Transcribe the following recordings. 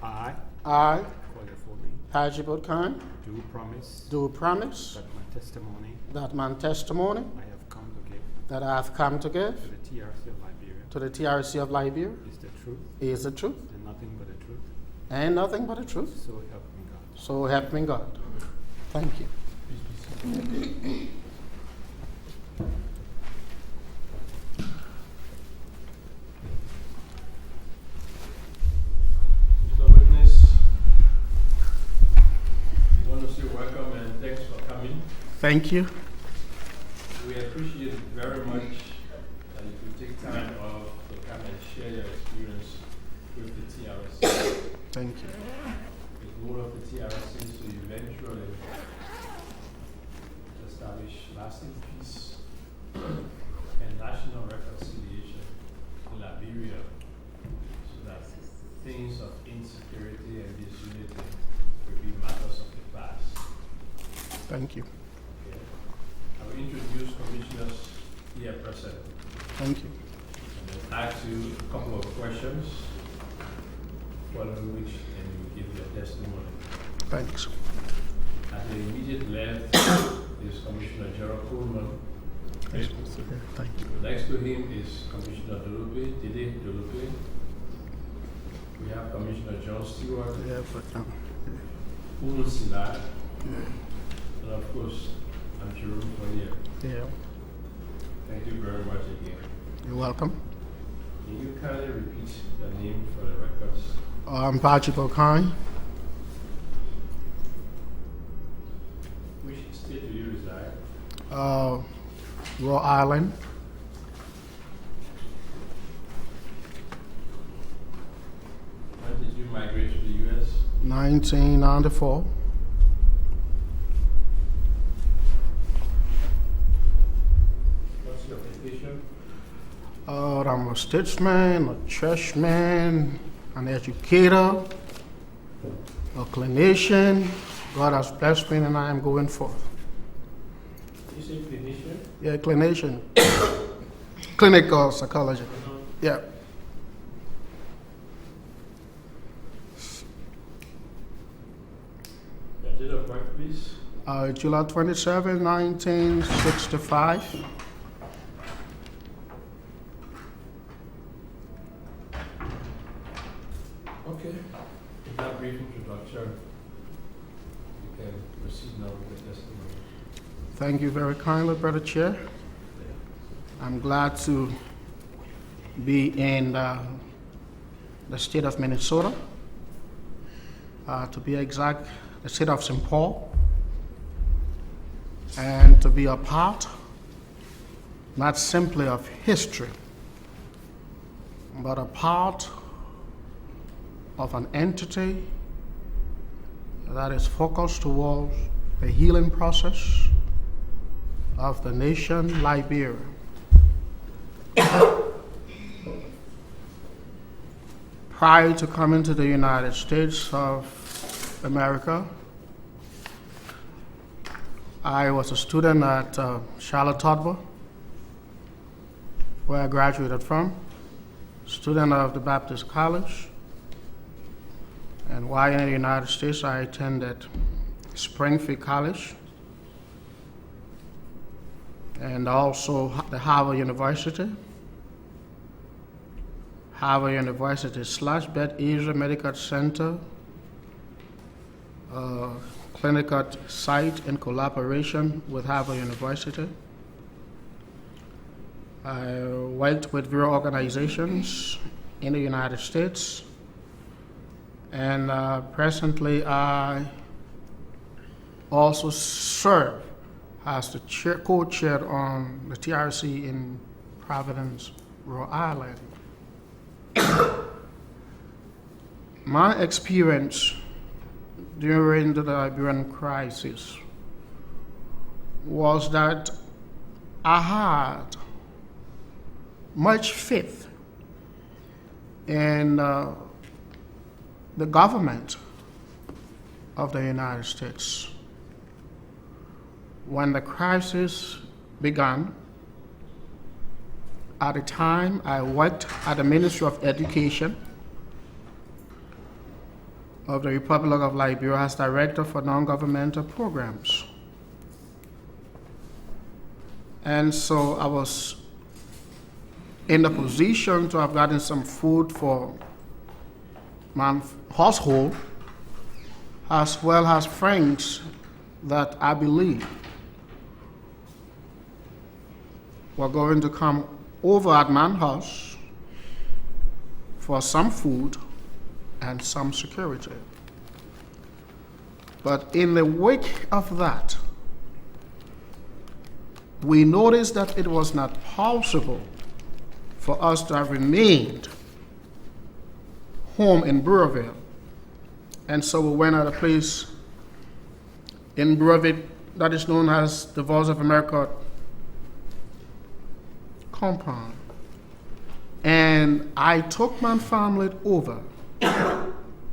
I, I, Qualifully, Pajibo Kyne, do promise do promise that my testimony that my testimony I have come to give that I have come to give to the TRC of Liberia to the TRC of Liberia is the truth is the truth and nothing but the truth. and nothing but the truth. So help me God. So help me God. Thank you. Mr. Witness, we want to say welcome and thanks for coming. Thank you. We appreciate it very much that you could take time off to come and share your experience with the TRC. Thank you. The goal of the TRC is to eventually establish lasting peace and national reconciliation in Liberia so that things of insecurity and disunity will be matters of the past. Thank you. Okay. I will introduce commissioners here present Thank you. and then ask you a couple of questions, following which then you will give your testimony. Thanks. At the immediate left is Commissioner Gerald Coleman. Thank you. Next to him is Commissioner Dele Dolupe. We have Commissioner John Stewart, Yeah, but Unu Sila, and of course, I'm Jerome Fourier. yeah. Thank you very much again. You're welcome. Can you kindly repeat your name for the records? I'm Pajibo Kyne. Which state do you reside? Rhode Island. When did you migrate to the U.S.? 1994. What's your occupation? I'm a statesman, a churchman, an educator, a clinician. God has blessed me and I am going forth. You say clinician? Yeah, clinician. Clinical psychology. Yeah. Your date of birth, please. July 27, 1965. Okay. With that brief introduction, you can proceed now with the testimony. Thank you very kindly, Brother Chair. I'm glad to be in the state of Minnesota, to be exact, the state of St. Paul, and to be a part, not simply of history, but a part of an entity that is focused towards the healing process of the nation Liberia. Prior to coming to the United States of America, I was a student at Charlotte Toddler, where I graduated from, student of the Baptist College. And while in the United States, I attended Springfield College and also the Harvard University / Bethesda Medical Center, clinical site in collaboration with Harvard University. I worked with various organizations in the United States, and presently I also serve as the co-chair on the TRC in Providence, Rhode Island. My experience during the Liberian crisis was that I had much faith in the government of the United States. When the crisis began, at the time I worked at the Ministry of Education, of the Republic of Liberia as Director for Non-Governmental Programs. And so I was in the position to have gotten some food for my household, as well as friends that I believe were going to come over at my house for some food and some security. But in the wake of that, we noticed that it was not possible for us to have remained home in Brewerville. And so we went at a place in Brewerville that is known as the Voice of America compound. And I took my family over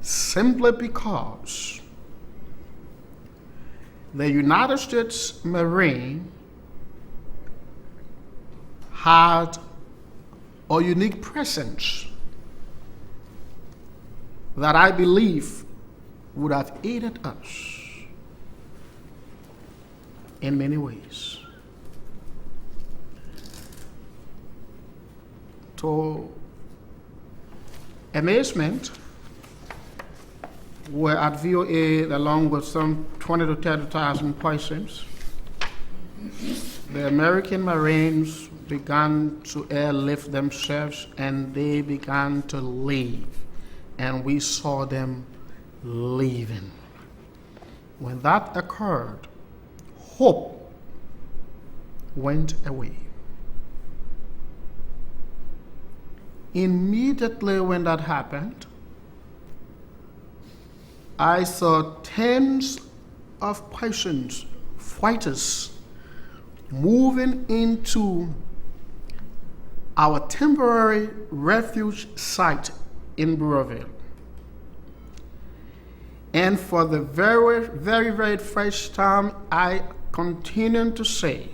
simply because the United States Marine had a unique presence that I believe would have aided us in many ways. To amazement, we're at VOA along with some 20 to 30,000 persons. The American Marines began to airlift themselves and they began to leave. And we saw them leaving. When that occurred, hope went away. Immediately when that happened, I saw tens of persons, fighters, moving into our temporary refuge site in Brewerville. And for the very, very, very first time, I continue to say,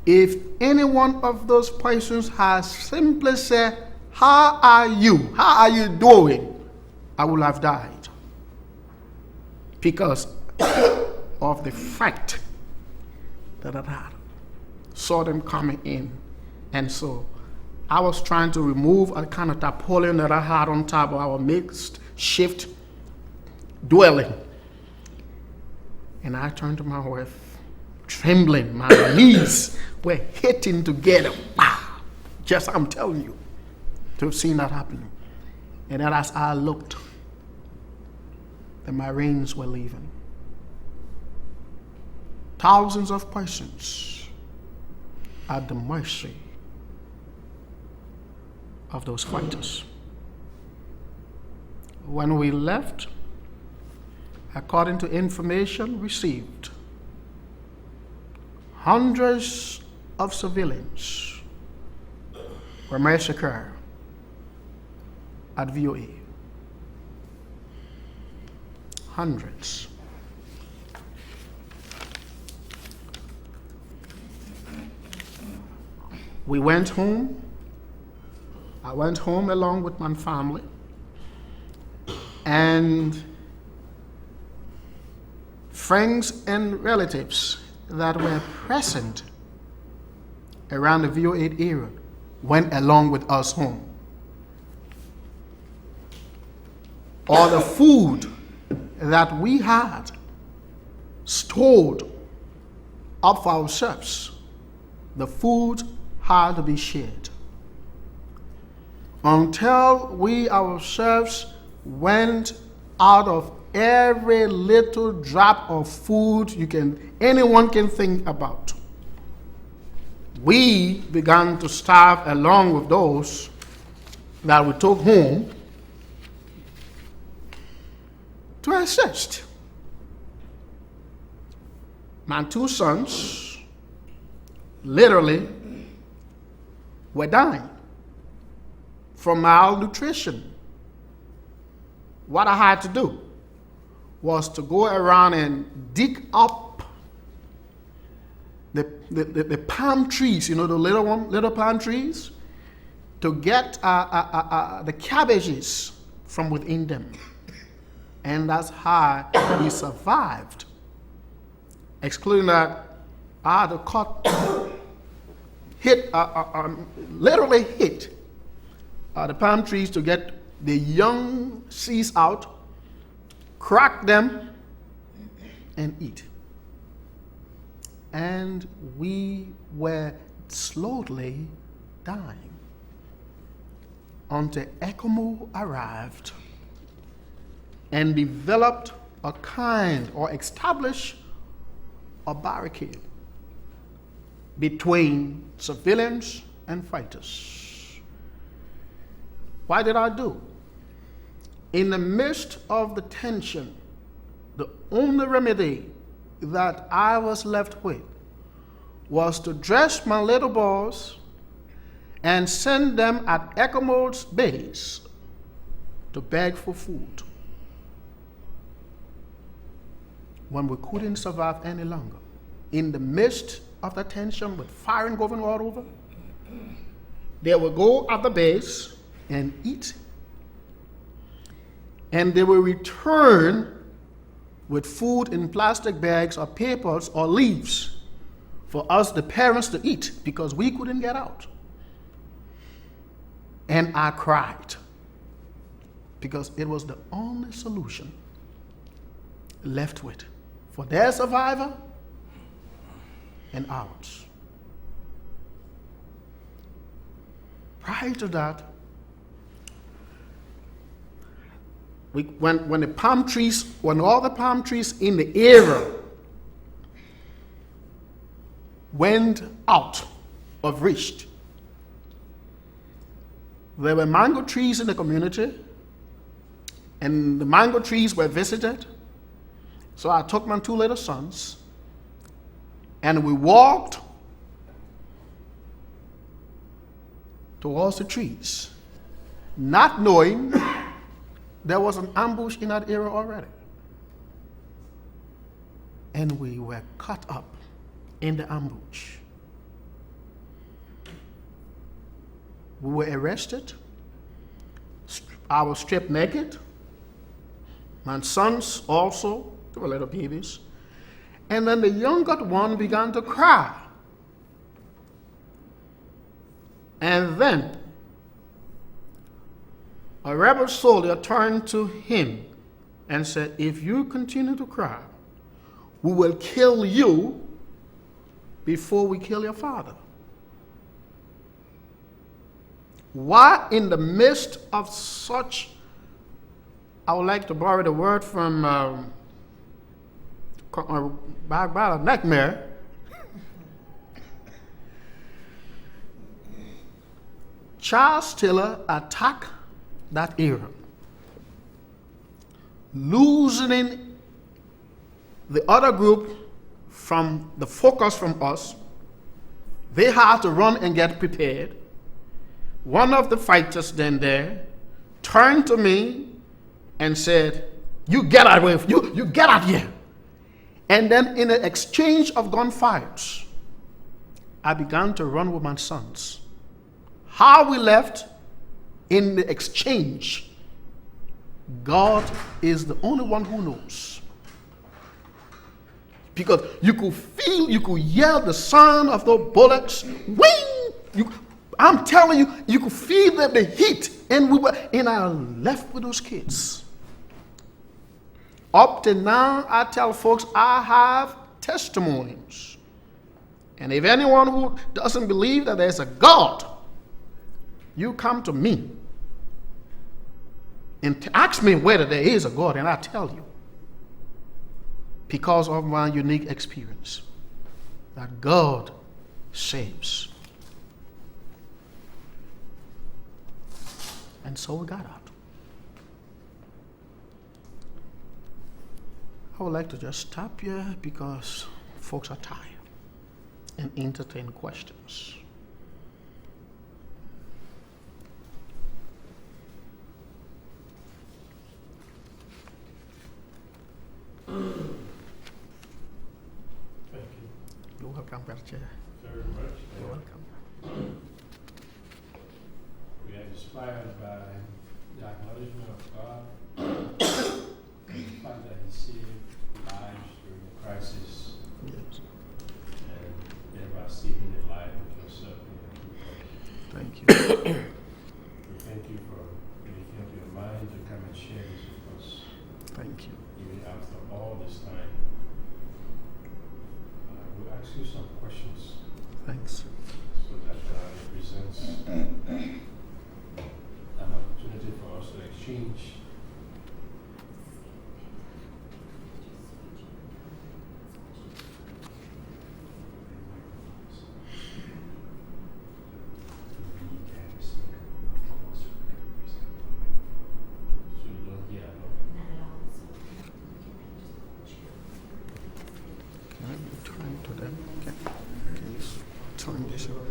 if any one of those persons has simply said, "How are you? How are you doing?" I would have died because of the fact that I had saw them coming in. And so I was trying to remove a kind of tarpaulin that I had on top of our makeshift dwelling. And I turned to my wife, trembling. My knees were hitting together. Wow. Just, I'm telling you, to have seen that happening. And then as I looked, the Marines were leaving. Thousands of persons at the mercy of those fighters. When we left, according to information received, hundreds of civilians were massacred at VOA. Hundreds. We went home. I went home along with my family. And friends and relatives that were present around the VO8 area went along with us home. All the food that we had stored up for ourselves, the food had to be shared until we ourselves went out of every little drop of food anyone can think about. We began to starve along with those that we took home to assist. My two sons literally were dying from malnutrition. What I had to do was to go around and dig up the palm trees, the little palm trees, to get the cabbages from within them. And that's how we survived. Excluding that, I had to literally hit the palm trees to get the young seeds out, crack them, and eat. And we were slowly dying until ecomog arrived and developed a kind or established a barricade between civilians and fighters. Why did I do? In the midst of the tension, the only remedy that I was left with was to dress my little boys and send them at ecomog's base to beg for food when we couldn't survive any longer. In the midst of the tension with firing going all over, they would go at the base and eat, and they will return with food in plastic bags or papers or leaves for us, the parents, to eat because we couldn't get out. And I cried because it was the only solution left with for their survival and ours. Prior to that, when all the palm trees in the area went out of reach, there were mango trees in the community, and the mango trees were visited. So I took my two little sons, and we walked towards the trees, not knowing there was an ambush in that area already. And we were caught up in the ambush. We were arrested. I was stripped naked. My sons also, they were little babies. And then the younger one began to cry. And then a rebel soldier turned to him and said, "If you continue to cry, we will kill you before we kill your father." Why, in the midst of such, I would like to borrow the word from nightmare, Charles Taylor attacked that area, loosening the other group from the focus from us. They had to run and get prepared. One of the fighters then there turned to me and said, "You get out of here, you get out here." And then in an exchange of gunfires, I began to run with my sons. How we left in the exchange, God is the only one who knows. Because you could feel, you could hear the sound of those bullets. Wing! I'm telling you, you could feel the heat. And I left with those kids. Up to now, I tell folks I have testimonies. And if anyone who doesn't believe that there's a God, you come to me and ask me whether there is a God, and I tell you, because of my unique experience, that God saves. And so we got out. I would like to just stop here because folks are tired and entertain questions. Thank you You're welcome, Brother Chair. very much. You're welcome. We are inspired by the acknowledgement of God saved lives during the crisis Yes. and thereby saving the life of yourself and your people. Thank you. We thank you for making up your mind to come and share this with us, Thank you. even after all this time. We'll ask you some questions Thanks. so that it presents an opportunity for us to exchange. So you don't hear, no? Can I turn to them? Okay. Can you turn this over?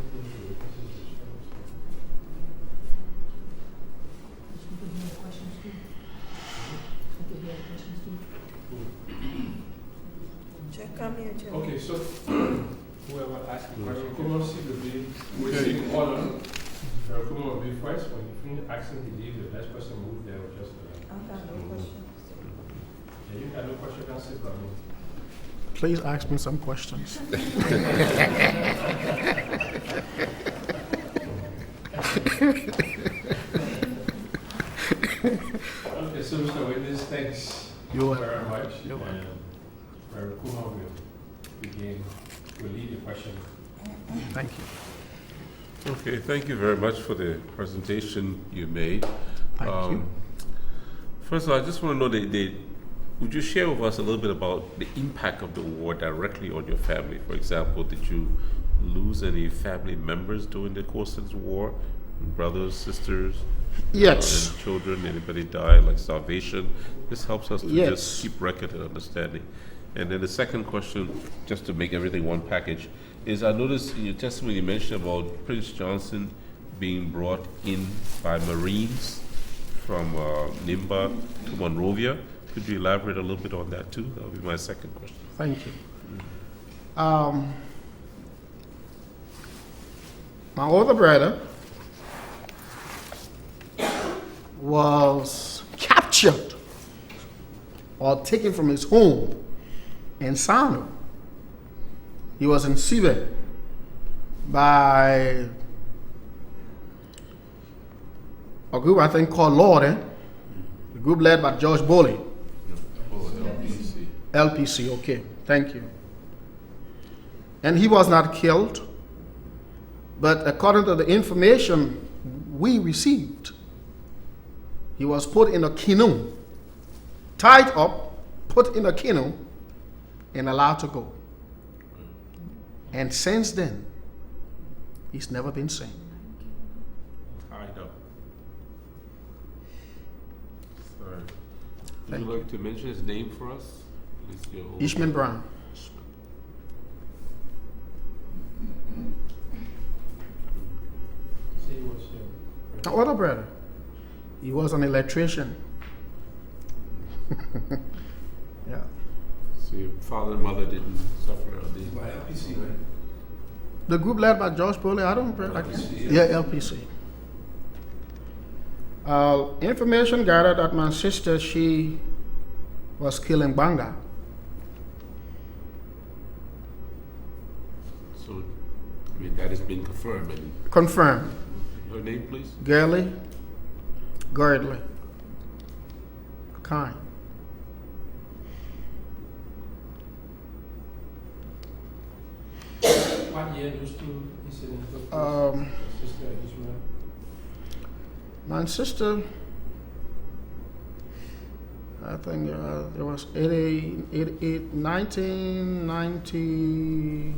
Come here, Chair. Okay, so whoever asked the question, Kuma see the bill, we see in order. Kuma will be first. When you finish asking the leave, the next person move there will just. I got no questions. Yeah, you got no question, can say from me. Please ask me some questions. Okay, so Mr. Witness, thanks You're very welcome. much. You're welcome. And Kuma will begin, will lead the question. Thank you. Okay, thank you very much for the presentation you made. Thank you. First of all, I just want to know, would you share with us a little bit about the impact of the war directly on your family? For example, did you lose any family members during the course of the war? Brothers, sisters? Yes. And children? Anybody die, like starvation? This helps us to Yes. just keep record and understanding. And then the second question, just to make everything one package, is I noticed in your testimony you mentioned about Prince Johnson being brought in by Marines from Nimba to Monrovia. Could you elaborate a little bit on that too? That would be my second question. Thank you. My older brother was captured or taken from his home in Sano. He was in Sibe by a group I think called Lord, a group led by George Boley. Oh, LPC. LPC, okay, thank you. And he was not killed, but according to the information we received, he was put in a canoe, tied up, put in a canoe, and allowed to go. And since then, he's never been seen. Tied up. Sorry. Would Thank you like to mention his name for us? At least your old- Ishmael Brown. Say what's your. My older brother, he was an electrician. Yeah. So your father and mother didn't suffer on the By LPC, right? The group led by George Boley, I don't remember. LPC, Yeah, LPC. Information gathered that my sister, she was killed in Banga. So, I mean, that has been confirmed. And Confirmed. your name, please? Gurley, Girdley, Kyne. What year those two incidents took place? Sister Ishmael? My sister, I think it was 1990,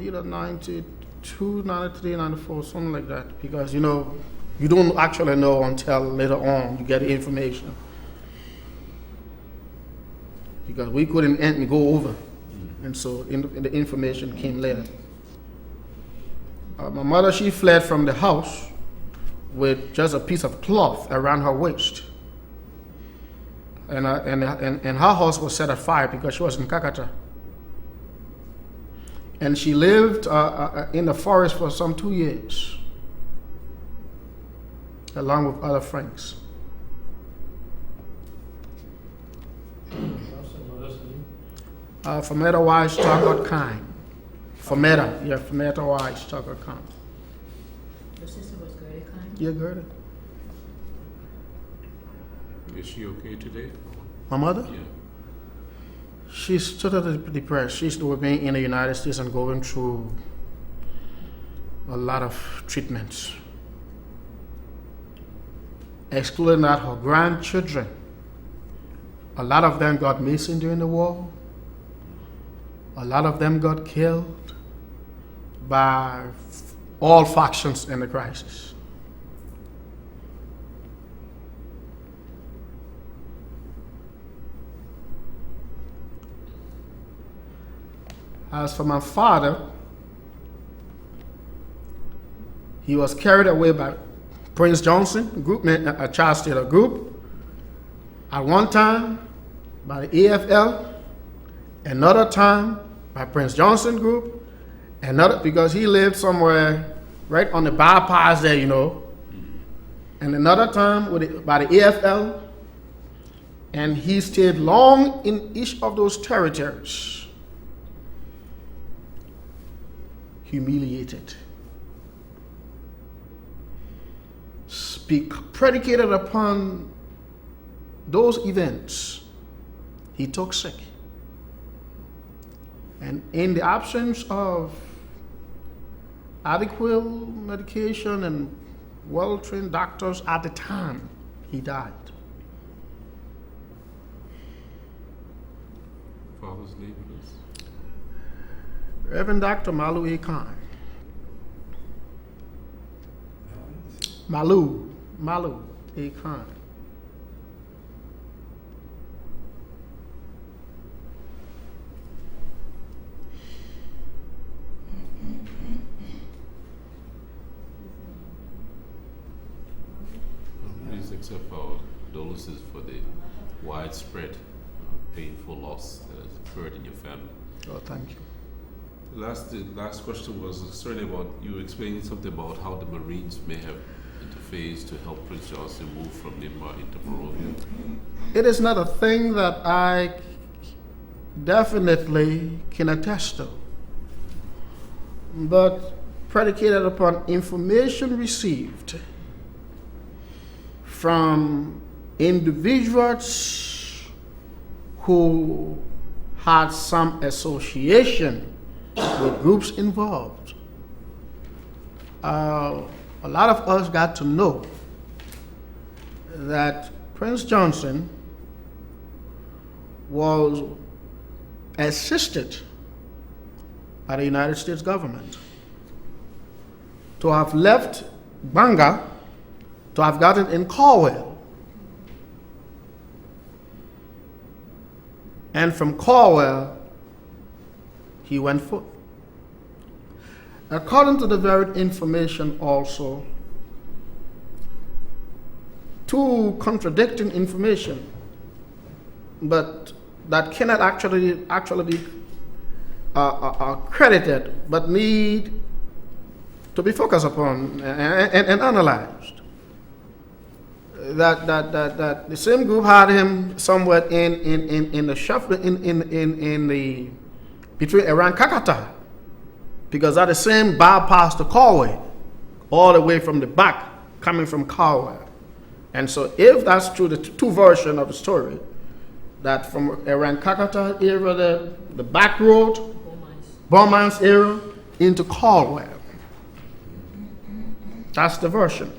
either 92, 93, 94, something like that. Because, you know, you don't actually know until later on you get the information. Because we couldn't go over. And so the information came later. My mother, she fled from the house with just a piece of cloth around her waist. And her house was set afire because she was in Kakata. And she lived in the forest for some 2 years, along with other friends. Fometa Wise Tucker Kyne. Fometa Wise Tucker Kyne. Your sister was Gertie Kyne? Yeah, Gertie. Is she okay today? My mother? Yeah. She's totally depressed. She's being in the United States and going through a lot of treatments. Excluding that, her grandchildren, a lot of them got missing during the war. A lot of them got killed by all factions in the crisis. As for my father, he was carried away by Prince Johnson, a Charles Taylor group, at one time by the EFL, another time by Prince Johnson group, another because he lived somewhere right on the bypass there, and another time by the EFL, and he stayed long in each of those territories, humiliated, predicated upon those events. He took sick. And in the absence of adequate medication and well-trained doctors at the time, he died. Father's name, please. Reverend Dr. Malu A. Kyne. Malu A. Kyne. Please accept our condolences for the widespread painful loss that has occurred in your family. Oh, thank you. The last question was certainly about you explaining something about how the Marines may have interfaced to help Prince Johnson move from Nimba into Monrovia. It is not a thing that I definitely can attest to, but predicated upon information received from individuals who had some association with groups involved. A lot of us got to know that Prince Johnson was assisted by the United States government to have left Banga to have gotten in Caldwell, and from Caldwell he went forth. According to the varied information also, two contradicting information, but that cannot actually be credited, but need to be focused upon and analyzed. That the same group had him somewhere in the shuffle in the between around Kakata, because that the same bypass to Caldwell, all the way from the back coming from Caldwell. And so if that's true, the two versions of the story, that from around Kakata area, the back road, Beaumont's area into Caldwell. That's the version.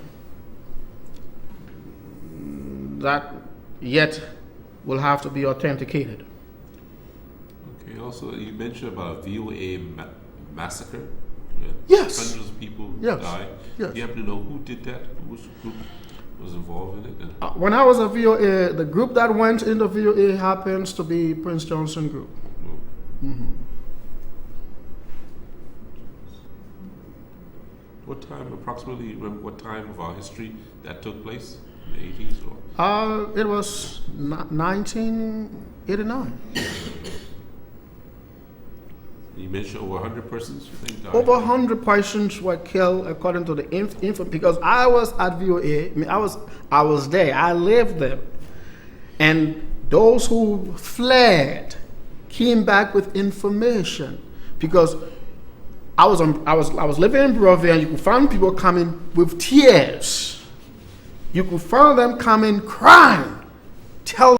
That yet will have to be authenticated. Okay, also you mentioned about a VOA massacre. Yes. Hundreds of people Yes. died. Yes. Do you happen to know who did that? Which group was involved in it? And When I was a VOA, the group that went in the VOA happens to be Prince Johnson Group. what time, approximately, remember what time of our history that took place? In the 80s? Or? It was 1989. You mentioned over 100 persons, you think, died? Over 100 persons were killed according to the info, because I was at VOA. I was there. I lived there. And those who fled came back with information, because I was living in Brewerville, and you could find people coming with tears. You could find them coming crying, tell